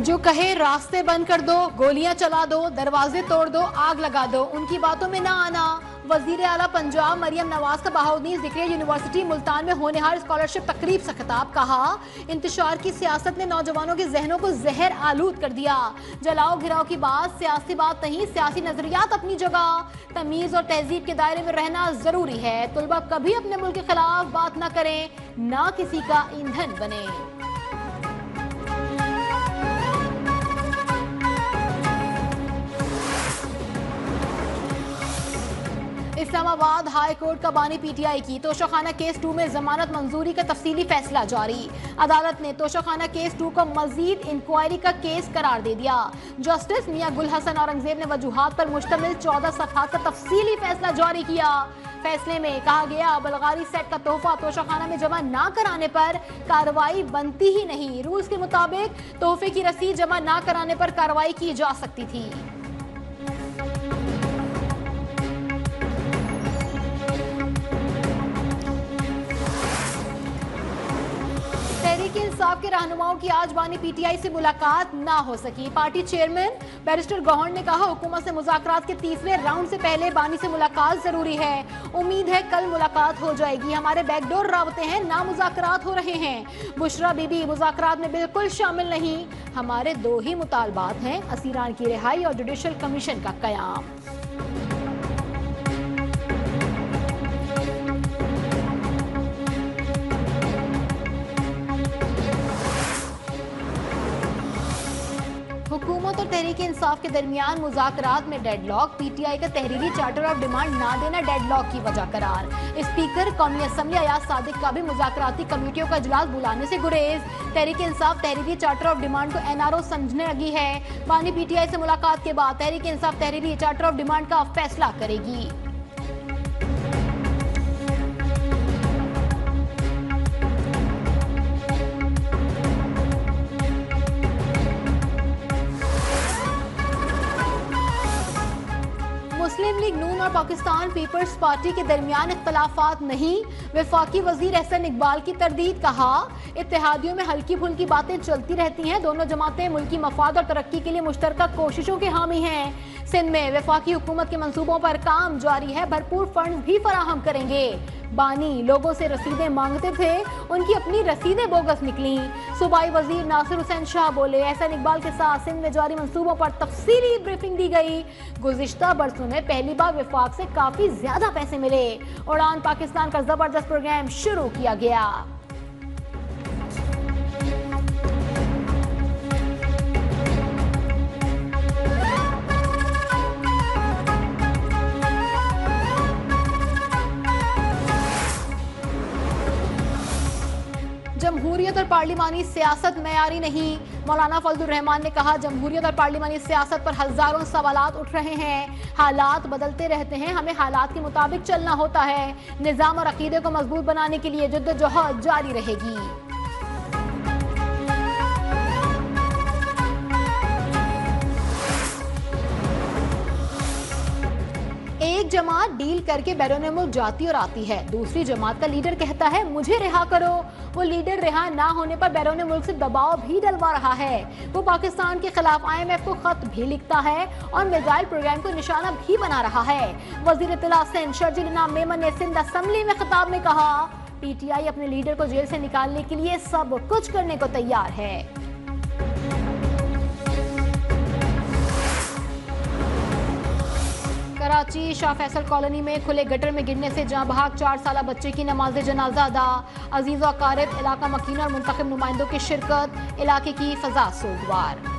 जो कहे रास्ते बंद कर दो, गोलियां चला दो, दरवाजे तोड़ दो, आग लगा दो, उनकी बातों में ना आना। वजीर आला पंजाब मरियम नवाज का बहाउद्दीन जिक्रिया यूनिवर्सिटी मुल्तान में होनहार स्कॉलरशिप तकरीब से खिताब। कहा, इंतशार की सियासत ने नौजवानों के जहनों को जहर आलूद कर दिया। जलाओ घिराव की बात सियासी बात नहीं, सियासी नजरियात अपनी जगह। तमीज और तहजीब के दायरे में रहना जरूरी है। तुलबा कभी अपने मुल्क के खिलाफ बात न करें, ना किसी का ईंधन बने। इस्लामाबाद हाई कोर्ट का बानी पीटीआई की तोशाखाना केस 2 में जमानत मंजूरी का तफसीली फैसला जारी। अदालत ने तोशाखाना केस 2 को मजीद इंक्वायरी का केस करार दे दिया। जस्टिस मियां गुल हसन औरंगजेब ने वजूहात पर मुश्तमिल 14 सफ़हात का तफसीली फैसला जारी किया। फैसले में कहा गया, बलगारी सेट का तोहफा तोशाखाना में जमा न कराने पर कार्रवाई बनती ही नहीं। रूल्स के मुताबिक तोहफे की रसीद जमा न कराने पर कार्रवाई की जा सकती थी। इंसाफ के रहनुमाओं की आज बानी पीटीआई से मुलाकात ना हो सकी। पार्टी चेयरमैन बैरिस्टर गौहर ने कहा, हुकूमत से मुज़ाकरात के तीसरे राउंड से पहले बानी से मुलाकात जरूरी है। उम्मीद है कल मुलाकात हो जाएगी। हमारे बैकडोर रावते हैं, ना मुज़ाकरात हो रहे हैं। बुशरा बीबी मुज़ाकरात में बिल्कुल शामिल नहीं। हमारे 2 ही मुतालबात हैं, असीरान की रिहाई और जुडिशल कमीशन का क़याम। हुकूमत और तहरीक इंसाफ के दरमियान मुज़ाकरात में डेडलॉक। पीटीआई का तहरीरी चार्टर ऑफ डिमांड ना देना डेडलॉक की वजह करार। स्पीकर कौमी असम्बली अयाज सादिक का भी मुज़ाकराती कमेटियों का इजलास बुलाने से गुरेज। Tehreek Insaf तहरीरी charter of demand को एनआरओ समझने लगी है। बानी पीटीआई से मुलाकात के बाद Tehreek Insaf तहरीरी charter of demand का फैसला करेगी। मुस्लिम लीग नून और पाकिस्तान पीपल्स पार्टी के दरमियान इख्तलाफात नहीं। वफाकी वजीर एहसन इकबाल की तरदीद। कहा, इत्तेहादियों में हल्की फुल्की बातें चलती रहती हैं। दोनों जमातें मुल्की मफाद और तरक्की के लिए मुश्तरका कोशिशों के हामी हैं। सिंध में वफाकी हुकूमत के मंसूबों पर काम जारी है। भरपूर फंड भी फराहम करेंगे। बानी लोगों से रसीदें मांगते थे, उनकी अपनी रसीदें बोगस निकली। सूबाई वजीर नासिर हुसैन शाह बोले, एहसन इकबाल के साथ सिंध में जारी मंसूबों पर तफसीली ब्रीफिंग दी गई। गुज़िश्ता बरसों में पहली बार वफाक से काफी ज्यादा पैसे मिले। उड़ान पाकिस्तान का जबरदस्त प्रोग्राम शुरू किया गया। जमहूरियत और पार्लिमानी सियासत मयारी नहीं। मौलाना फजलुर रहमान ने कहा, जमहूरियत और पार्लिमानी सियासत पर हजारों सवालात उठ रहे हैं। हालात बदलते रहते हैं, हमें हालात के मुताबिक चलना होता है। निज़ाम और अकीदे को मजबूत बनाने के लिए जद्दोजहद जारी रहेगी। एक जमात डील करके बैरून मुल्क जाती और आती है। दूसरी जमात का लीडर कहता है, मुझे रिहा करो। वो लीडर रिहा ना होने पर बैरून मुल्क से दबाव भी डलवा रहा है। वो पाकिस्तान के खिलाफ IMF को खत भी लिखता है और मिसाइल प्रोग्राम को निशाना भी बना रहा है। वजीर इत्तला सिंध शर्जील इनाम मेमन ने सिंध असम्बली में खिताब में कहा, PTI अपने लीडर को जेल से निकालने के लिए सब कुछ करने को तैयार है। कराची शाह फैसल कॉलोनी में खुले गटर में गिरने से जहां बहाक 4 साला बच्चे की नमाज जनाजा अदा। अजीज व अकारिब, इलाका मकीन और मुंतखब नुमाइंदों की शिरकत। इलाके की फजा सोगवार।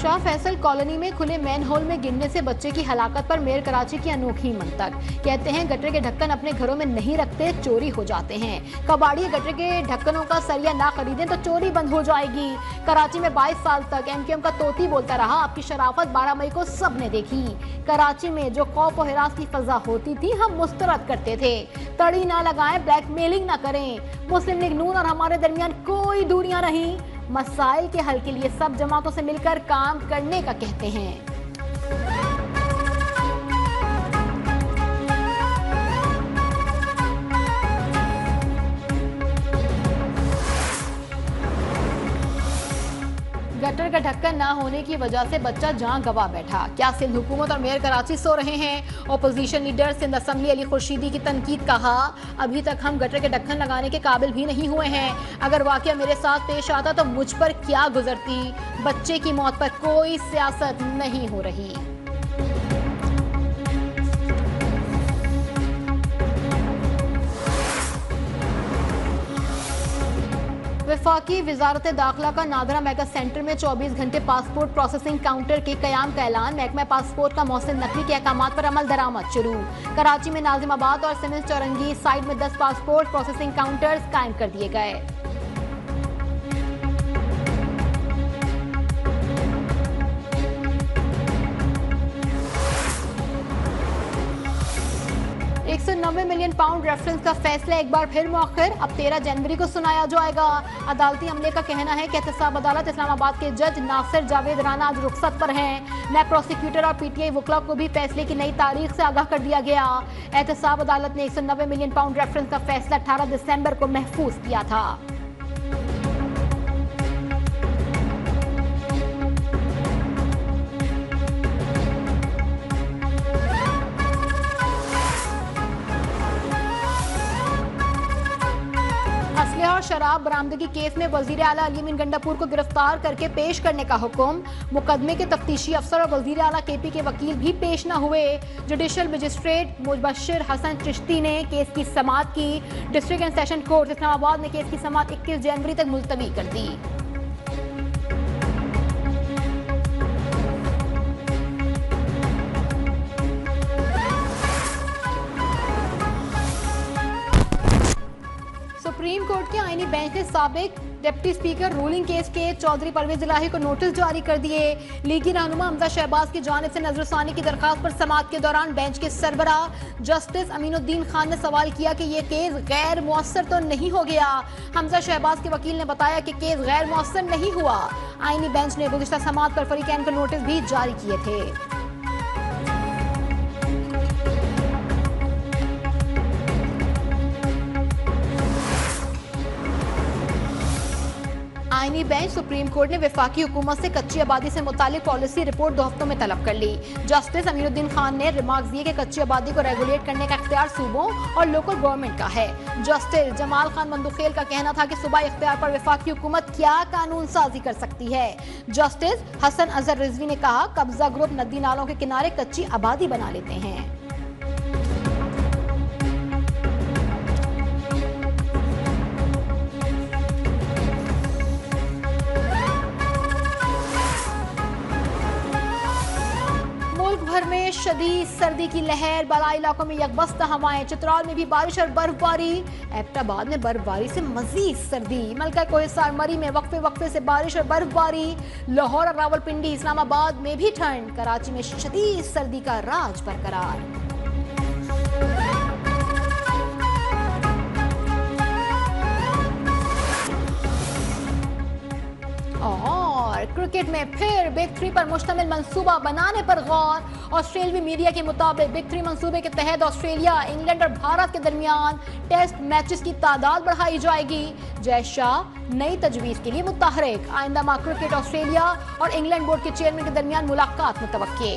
शाह फैसल कॉलोनी में खुले मैन होल में गिरने से बच्चे की हलाकत पर मेयर कराची की अनोखी मंतक। कहते हैं, गटर के ढक्कन अपने घरों में नहीं रखते, चोरी हो जाते हैं। कबाड़ी गटर के ढक्कनों का सरिया ना खरीदें तो चोरी बंद हो जाएगी। कराची में 22 साल तक MQM का तोती बोलता रहा। आपकी शराफत 12 मई को सबने देखी। कराची में जो खौफ और हिरास की फजा होती थी, हम मुस्तरद करते थे। तड़ी ना लगाएं, ब्लैकमेलिंग ना करें। मुस्लिम लीग नून और हमारे दरमियान कोई दूरियां नहीं। मसाइल के हल के लिए सब जमातों से मिलकर काम करने का कहते हैं। गटर का ढक्कन न होने की वजह से बच्चा जान गंवा बैठा। क्या सिंध हुकूमत और मेयर कराची सो रहे हैं? Opposition leader Sindh assembly Ali Khurshidi की तनकीद। कहा, अभी तक हम गटर के ढक्कन लगाने के काबिल भी नहीं हुए हैं। अगर वाकया मेरे साथ पेश आता तो मुझ पर क्या गुजरती। बच्चे की मौत पर कोई सियासत नहीं हो रही। वफाकी वजारत दाखिला का नादरा मेगा सेंटर में 24 घंटे पासपोर्ट प्रोसेसिंग काउंटर के कयाम का ऐलान। महकमा पासपोर्ट का मौसम नकली के अहकामात पर अमल दरामद शुरू। कराची में नाजिमाबाद और सिविल चौरंगी साइड में 10 पासपोर्ट प्रोसेसिंग काउंटर्स कायम कर दिए गए। £190 मिलियन रेफरेंस का फैसला एक बार फिर मौखर। अब 13 जनवरी को सुनाया जाएगा। अदालती अमले का कहना है कि एहतसाब अदालत इस्लामाबाद के जज नासिर जावेद राना आज रुखसत पर हैं। नए प्रोसिक्यूटर और पीटीआई वकला को भी फैसले की नई तारीख से आगाह कर दिया गया। एहतसाब अदालत ने £190 मिलियन रेफरेंस का फैसला 18 दिसंबर को महफूज किया था। और शराब बरामदगी केस में वजीर आला अली अमीन गंडापुर को गिरफ्तार करके पेश करने का हुक्म। मुकदमे के तफ्तीशी अफसर और वजीर आला केपी के वकील भी पेश न हुए। जुडिशल मजिस्ट्रेट मुबशिर हसन चिश्ती ने केस की समाअत की। District and session court Islamabad ने केस की समाअत 21 जनवरी तक मुलतवी कर दी। सुप्रीम कोर्ट के आईनी बेंच ने साबिक डिप्टी स्पीकर रूलिंग केस के चौधरी परवेज इलाही को नोटिस जारी कर दिए। लीगी रहनुमा हमजा शहबाज की जानिब से नजरसानी की दरखास्त पर समाअत के दौरान बेंच के सरबराह जस्टिस अमीनुद्दीन खान ने सवाल किया कि यह केस गैर मुअस्सर तो नहीं हो गया। हमजा शहबाज के वकील ने बताया कि केस गैर मुअस्सर नहीं हुआ। आईनी बेंच ने गुज़िश्ता समाअत पर फरीकैन को नोटिस भी जारी किए थे। आईनी बेंच सुप्रीम कोर्ट ने वफाकी हुकूमत से कच्ची आबादी से मुतालिक पॉलिसी रिपोर्ट 2 हफ्तों में तलब कर ली। जस्टिस अमीनुद्दीन खान ने रिमार्क्स दिए कि कच्ची आबादी को रेगुलेट करने का इख्तियार सूबों और लोकल गवर्नमेंट का है। जस्टिस जमाल खान मंदुखेल का कहना था कि सूबाई इख्तियार पर वफाकी हुकूमत क्या कानून साजी कर सकती है। जस्टिस हसन अजहर रिजवी ने कहा, कब्जा ग्रुप नदी नालों के किनारे कच्ची आबादी बना लेते हैं। भर में शदीद सर्दी की लहर, बालाई इलाकों में यकबस्त हवाएं। चित्राल में भी बारिश और बर्फबारी। एबटाबाद में बर्फबारी से मजीद सर्दी। मलका कोहिस्सार मरी में वक्फे वक्फे से बारिश और बर्फबारी। लाहौर और रावलपिंडी इस्लामाबाद में भी ठंड। कराची में शदीद सर्दी का राज बरकरार। और क्रिकेट में फिर बिग 3 पर मुश्तमिल मंसूबा बनाने पर गौर। ऑस्ट्रेलियाई मीडिया के मुताबिक बिग 3 मंसूबे के तहत ऑस्ट्रेलिया, इंग्लैंड और भारत के दरमियान टेस्ट मैचेस की तादाद बढ़ाई जाएगी। जय शाह नई तजवीज़ के लिए मुतहरिक। आइंदा माह क्रिकेट ऑस्ट्रेलिया और इंग्लैंड बोर्ड के चेयरमैन के दरमियान मुलाकात मुतवक्के।